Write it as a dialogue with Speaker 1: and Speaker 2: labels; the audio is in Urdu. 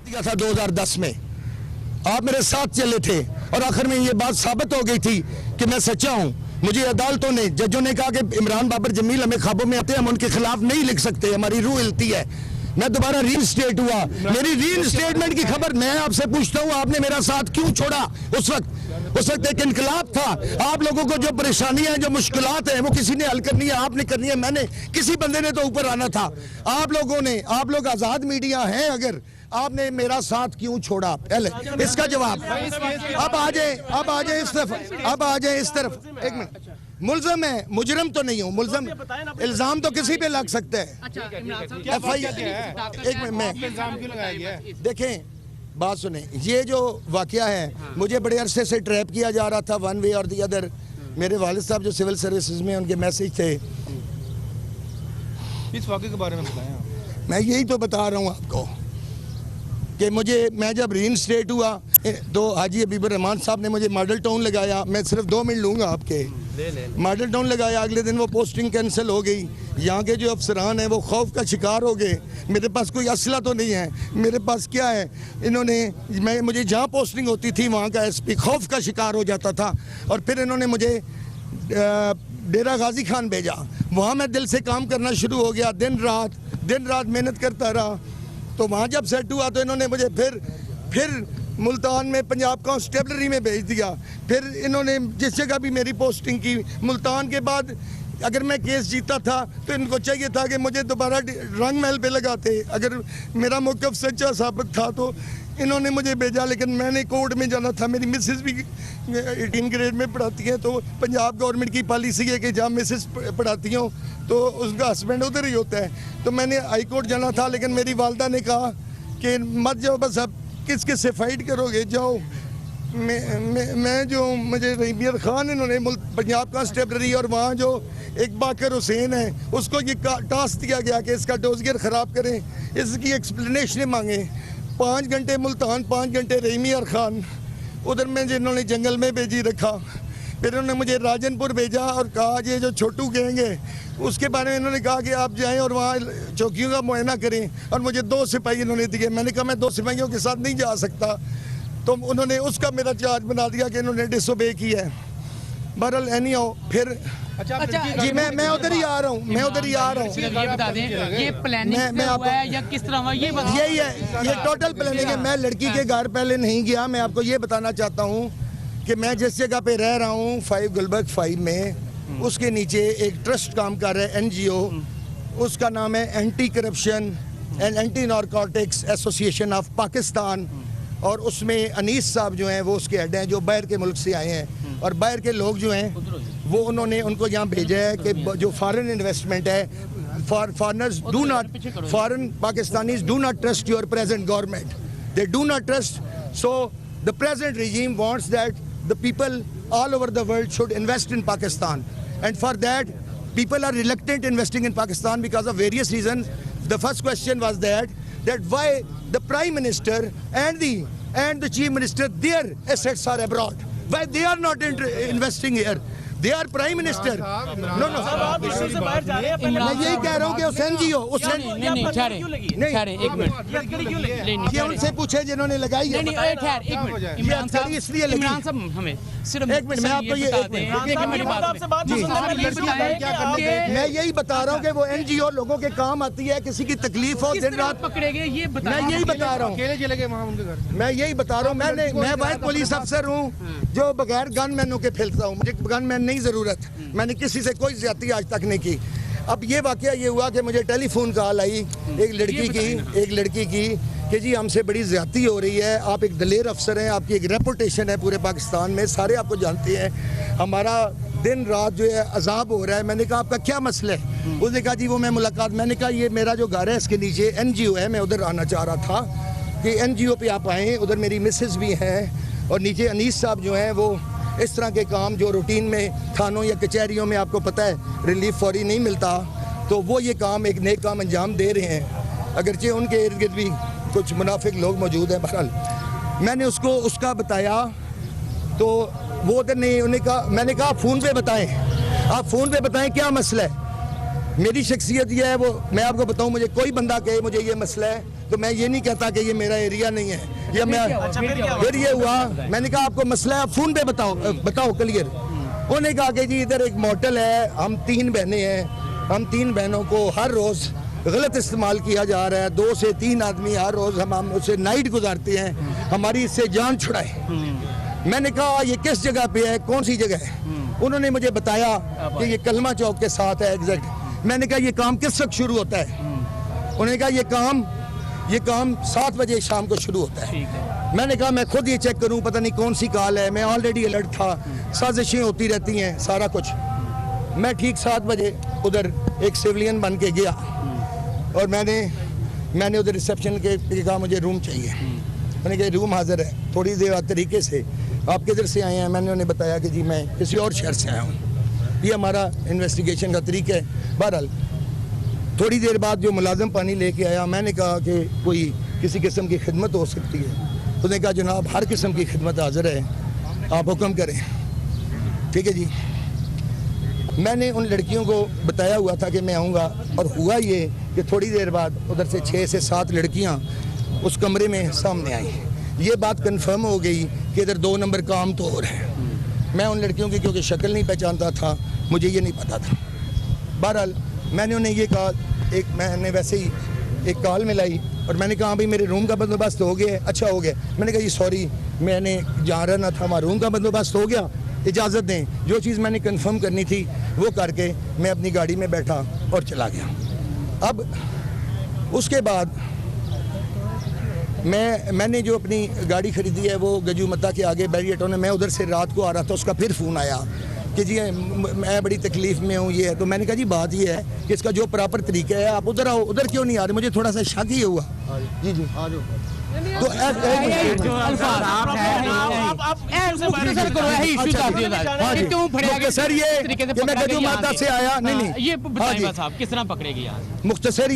Speaker 1: دیا تھا 2010 میں آپ میرے ساتھ چلے تھے اور آخر میں یہ بات ثابت ہو گئی تھی کہ میں سچا ہوں. مجھے عدالتوں نے ججوں نے کہا کہ عمران بابر جمیل ہمیں خوابوں میں آتے ہیں, ہم ان کے خلاف نہیں لکھ سکتے, ہماری روح ہلتی ہے. میں دوبارہ ری انسٹیٹ ہوا, میری ری انسٹیٹمنٹ کی خبر میں آپ سے پوچھتا ہوں آپ نے میرا ساتھ کیوں چھوڑا؟ اس وقت ایک انقلاب تھا. آپ لوگوں کو جو پریشانیاں ہیں جو مشکلات ہیں وہ کسی نے حل کرنی ہے, آپ نے کرنی ہے, میں نے, کسی بندے نے تو اوپر آنا تھا. آپ لوگ آزاد میڈیا ہیں, اگر آپ نے میرا ساتھ کیوں چھوڑا؟ پہلے اس کا جواب. اب آ جائیں اس طرف. ایک منٹ, ملزم ہے, مجرم تو نہیں ہوں. ملزم, الزام تو کسی پہ لگ سکتا ہے. ایک منٹ, دیکھیں بات سنیں, یہ جو واقعہ ہے مجھے بڑے عرصے سے ٹریپ کیا جا رہا تھا ون وے اور دی ادر. میرے والد صاحب جو سول سروسز میں, ان کے میسیج تھے.
Speaker 2: اس واقعے کے بارے میں بتائیں.
Speaker 1: میں یہی تو بتا رہا ہوں آپ کو کہ میں جب ری انسٹیٹ ہوا تو حاجی حبیب الرحمان صاحب نے مجھے ماڈل ٹاؤن لگایا. میں صرف 2 منٹ لوں گا آپ کے. ماڈل ٹاؤن لگایا, اگلے دن وہ پوسٹنگ کینسل ہو گئی. یہاں کے جو افسران ہیں وہ خوف کا شکار ہو گئے. میرے پاس کوئی اسلحہ تو نہیں ہے, میرے پاس کیا ہے؟ انہوں نے مجھے جہاں پوسٹنگ ہوتی تھی وہاں کا ایس پی خوف کا شکار ہو جاتا تھا. اور پھر انہوں نے مجھے ڈیرہ غازی خان بھیجا. وہاں میں دل سے کام کرنا شروع ہو گیا, دن رات محنت کرتا رہا. تو وہاں جب سیٹ ہوا تو انہوں نے مجھے پھر ملتان میں پنجاب کانسٹیبلری میں بھیج دیا. پھر انہوں نے جس جگہ بھی میری پوسٹنگ کی, ملتان کے بعد اگر میں کیس جیتا تھا تو ان کو چاہیے تھا کہ مجھے دوبارہ رنگ محل پہ لگاتے. اگر میرا موقف سچا ثابت تھا تو انہوں نے مجھے بھیجا, لیکن میں نے کورٹ میں جانا تھا. میری مسز بھی 18 گریڈ میں پڑھاتی ہیں, تو پنجاب گورنمنٹ کی پالیسی ہے کہ جہاں مسز پڑھاتی ہوں تو اس کا ہسبینڈ ادھر ہی ہوتا ہے. تو میں نے ہائی کورٹ جانا تھا, لیکن میری والدہ نے کہا کہ مت جاؤ, بس اب کس سے فائٹ کرو گے, جاؤ. میں جو مجھے رحیمیت خان انہوں نے پنجاب کانسٹیبلری, اور وہاں جو ایک باقر حسین ہے اس کو یہ ٹاسک دیا گیا کہ اس کا ڈوزگر خراب کریں, اس کی ایکسپلینیشن مانگیں. 5 گھنٹے ملتان, 5 گھنٹے رحیمیت خان, ادھر میں جنہوں نے جنگل میں بھیجی رکھا. پھر انہوں نے مجھے راجن پور بھیجا اور کہا یہ جو چھوٹو گینگ ہے اس کے بارے میں انہوں نے کہا کہ آپ جائیں اور وہاں چوکیوں کا معائنہ کریں. اور مجھے 2 سپاہی انہوں نے دیے. میں نے کہا میں 2 سپاہیوں کے ساتھ نہیں جا سکتا. تو انہوں نے اس کا میرا چارج بنا دیا کہ انہوں نے ڈس اوبے کیا ہے. بہرحال اینی ہو پھر جی میں ادھر ہی آ رہا ہوں.
Speaker 3: یہ بتا دیں یہ پلاننگ ہوا ہے یا کس طرح ہوا؟
Speaker 1: یہی ہے, یہ ٹوٹل پلاننگ ہے. میں لڑکی کے گھر پہلے نہیں گیا. میں آپ کو یہ بتانا چاہتا ہوں کہ میں جس جگہ پہ رہ رہا ہوں 5 گلبرگ 5 میں, اس کے نیچے ایک ٹرسٹ کام کر رہا ہے, NGO. اس کا نام ہے anti corruption and anti narcotics association of Pakistan. اور اس میں انیس صاحب جو ہیں وہ اس کے ہیڈ ہیں, جو باہر کے ملک سے آئے ہیں. اور باہر کے لوگ جو ہیں وہ انہوں نے ان کو یہاں بھیجا ہے کہ جو فارن انویسٹمنٹ ہے, foreign Pakistanis do not trust your present government. They do not trust. So the present regime wants that the people all over the world should invest in Pakistan. And for that, people are reluctant investing in Pakistan because of various reasons. The first question was that why the Prime Minister and the Chief Minister, their assets are abroad. Why they are not investing here? They are Prime Minister. No. میں یہی کہہ رہا ہوں کہ اس NGO یہ ان سے پوچھے جنہوں نے لگائی ہے.
Speaker 3: عمران صاحب ہمیں صرف
Speaker 1: ایک منٹ میں آپ کو میں یہی بتا رہا ہوں کہ وہ NGO لوگوں کے کام آتی ہے. کسی کی تکلیف ہو دن رات
Speaker 3: پکڑے گئے, یہ
Speaker 1: میں یہی بتا رہا ہوں. میں واحد پولیس افسر ہوں جو بغیر گن مینوں کے پھیلتا ہوں. مجھے گن مین نہیں ضرورت. میں نے کسی سے کوئی زیادتی آج تک نہیں کی. اب یہ واقعہ یہ ہوا کہ مجھے ٹیلی فون کال آئی ایک لڑکی کی کہ جی ہم سے بڑی زیادتی ہو رہی ہے. آپ ایک دلیر افسر ہیں, آپ کی ایک ریپوٹیشن ہے پورے پاکستان میں, سارے آپ کو جانتے ہیں. ہمارا دن رات جو ہے عذاب ہو رہا ہے. میں نے کہا آپ کا کیا مسئلہ ہے؟ اس نے کہا جی وہ میں ملاقات. میں نے کہا یہ میرا جو گھر ہے اس کے نیچے NGO ہے, میں ادھر آنا چاہ رہا تھا کہ NGO پہ آپ آئیں. ادھر میری مسز بھی ہیں اور نیچے انیس صاحب جو ہیں وہ اس طرح کے کام جو روٹین میں تھانوں یا کچہریوں میں آپ کو پتہ ہے ریلیف فوری نہیں ملتا, تو وہ یہ کام ایک نیک کام انجام دے رہے ہیں. اگرچہ ان کے ارد گرد بھی کچھ منافق لوگ موجود ہیں. بہرحال میں نے اس کا بتایا تو وہ ادھر نہیں. میں نے کہا آپ فون پہ بتائیں کیا مسئلہ ہے. میری شخصیت یہ ہے, وہ میں آپ کو بتاؤں, مجھے کوئی بندہ کہے مجھے یہ مسئلہ ہے تو میں یہ نہیں کہتا کہ یہ میرا ایریا نہیں ہے یا میں پھر یہ ہوا میں نے کہا آپ کو مسئلہ ہے فون پہ بتاؤ کلیئر. انہوں نے کہا کہ جی ادھر ایک موٹل ہے, ہم 3 بہنیں ہیں, ہم 3 بہنوں کو ہر روز غلط استعمال کیا جا رہا ہے, 2 سے 3 آدمی ہر روز ہم اسے نائٹ گزارتے ہیں, ہماری اس سے جان چھڑائے. میں نے کہا یہ کس جگہ پہ ہے, کون سی جگہ ہے؟ انہوں نے مجھے بتایا کہ یہ کلمہ چوک کے ساتھ ہے ایگزیکٹ. میں نے کہا یہ کام کس وقت شروع ہوتا ہے؟ انہوں نے کہا یہ کام 7 بجے شام کو شروع ہوتا ہے. میں نے کہا میں خود یہ چیک کروں, پتہ نہیں کون سی کال ہے, میں آلریڈی الرٹ تھا, سازشیں ہوتی رہتی ہیں سارا کچھ. میں ٹھیک 7 بجے ادھر ایک سیولین بن کے گیا اور میں نے ادھر ریسیپشن کے کہا مجھے روم چاہیے. میں نے کہا روم حاضر ہے. تھوڑی دیر طریقے سے آپ کدھر سے آئے ہیں؟ میں نے انہیں بتایا کہ جی میں کسی اور شہر سے آیا ہوں. یہ ہمارا انویسٹیگیشن کا طریقہ ہے. بہرحال تھوڑی دیر بعد جو ملازم پانی لے کے آیا, میں نے کہا کہ کوئی کسی قسم کی خدمت ہو سکتی ہے. اس نے کہا جناب ہر قسم کی خدمت حاضر ہے, آپ حکم کریں. ٹھیک ہے جی. میں نے ان لڑکیوں کو بتایا ہوا تھا کہ میں آؤں گا, اور ہوا یہ کہ تھوڑی دیر بعد ادھر سے 6 سے 7 لڑکیاں اس کمرے میں سامنے آئیں. یہ بات کنفرم ہو گئی کہ ادھر 2 نمبر کام تو ہو رہا ہے. میں ان لڑکیوں کی کیونکہ شکل نہیں پہچانتا تھا, مجھے یہ نہیں پتا تھا. بہرحال میں نے انہیں یہ کہا, میں نے ویسے ہی ایک کال ملائی اور میں نے کہا بھائی میرے روم کا بندوبست ہو گیا. اچھا ہو گیا. میں نے کہا جی سوری, میں نے جہاں رہنا تھا وہاں روم کا بندوبست ہو گیا, اجازت دیں. جو چیز میں نے کنفرم کرنی تھی وہ کر کے میں اپنی گاڑی میں بیٹھا اور چلا گیا. اب اس کے بعد میں نے جو اپنی گاڑی خریدی ہے وہ گجو متا کے آگے بیریٹوں نے, میں ادھر سے رات کو آ رہا تھا, اس کا پھر فون آیا کہ جی میں بڑی تکلیف میں ہوں یہ ہے. تو میں نے کہا جی بات یہ ہے کہ اس کا جو پراپر طریقہ ہے آپ ادھر آؤ, ادھر کیوں نہیں آ رہے؟ مجھے تھوڑا سا شک ہی ہوا. جی جی تو مختصر یہ کہ میں گجو ماتا سے آیا. نہیں
Speaker 3: یہ بتائیں بس آپ کس طرح پکڑے گی؟
Speaker 1: مختصر